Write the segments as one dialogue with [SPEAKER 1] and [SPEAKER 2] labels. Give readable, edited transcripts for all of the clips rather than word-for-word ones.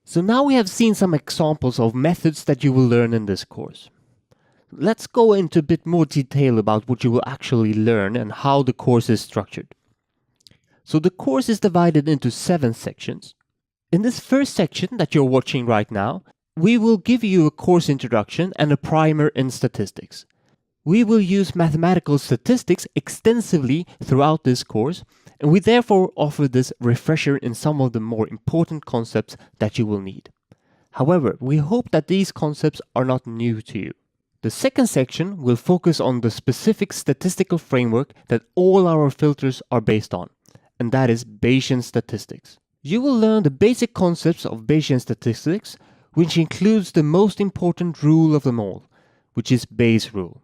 [SPEAKER 1] So now we have seen some examples of methods that you will learn in this course. Let's go into a bit more detail about what you will actually learn and how the course is structured. So the course is divided into 7 sections. In this first section that you're watching right now, we will give you a course introduction and a primer in statistics. We will use mathematical statistics extensively throughout this course, and we therefore offer this refresher in some of the more important concepts that you will need. However, we hope that these concepts are not new to you. The second section will focus on the specific statistical framework that all our filters are based on, and that is Bayesian statistics. You will learn the basic concepts of Bayesian statistics, which includes the most important rule of them all, which is Bayes' rule.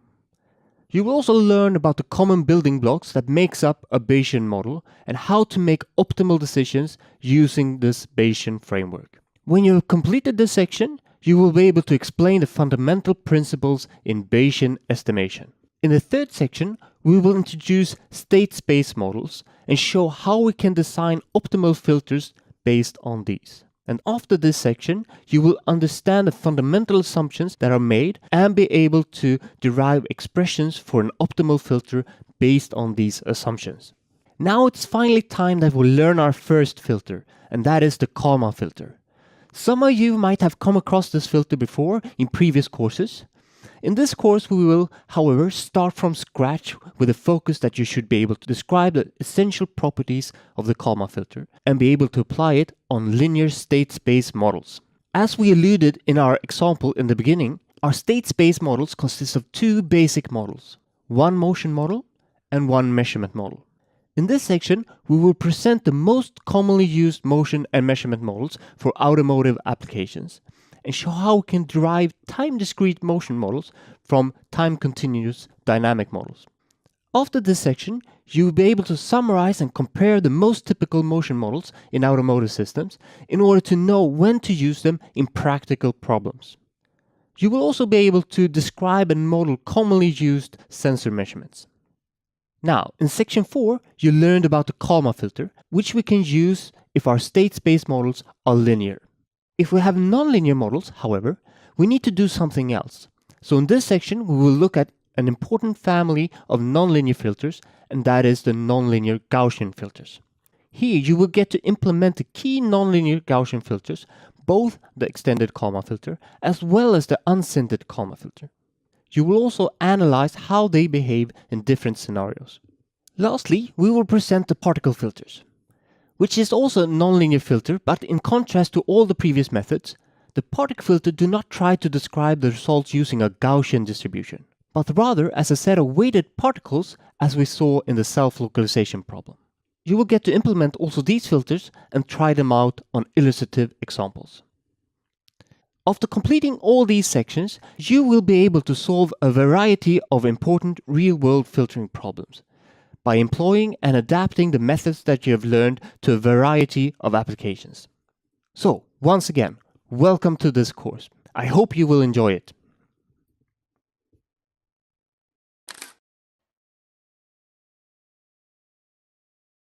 [SPEAKER 1] You will also learn about the common building blocks that makes up a Bayesian model and how to make optimal decisions using this Bayesian framework. When you have completed this section, you will be able to explain the fundamental principles in Bayesian estimation. In the third section, we will introduce state space models and show how we can design optimal filters based on these. And after this section, you will understand the fundamental assumptions that are made and be able to derive expressions for an optimal filter based on these assumptions. Now it's finally time that we learn our first filter, and that is the Kalman filter. Some of you might have come across this filter before in previous courses. In this course, we will, however, start from scratch with a focus that you should be able to describe the essential properties of the Kalman filter and be able to apply it on linear state space models. As we alluded in our example in the beginning, our state space models consist of 2 basic models, one motion model and one measurement model. In this section, we will present the most commonly used motion and measurement models for automotive applications, and show how we can derive time-discrete motion models from time-continuous dynamic models. After this section, you will be able to summarize and compare the most typical motion models in automotive systems in order to know when to use them in practical problems. You will also be able to describe and model commonly used sensor measurements. Now, in section 4, you learned about the Kalman filter, which we can use if our state space models are linear. If we have nonlinear models, however, we need to do something else. So in this section, we will look at an important family of nonlinear filters, and that is the nonlinear Gaussian filters. Here you will get to implement the key nonlinear Gaussian filters, both the extended Kalman filter as well as the unsintered Kalman filter. You will also analyze how they behave in different scenarios. Lastly, we will present the particle filters, which is also a nonlinear filter, but in contrast to all the previous methods, the particle filter do not try to describe the results using a Gaussian distribution, but rather as a set of weighted particles as we saw in the self-localization problem. You will get to implement also these filters and try them out on illustrative examples. After completing all these sections, you will be able to solve a variety of important real-world filtering problems by employing and adapting the methods that you have learned to a variety of applications. So, once again, welcome to this course. I hope you will enjoy it.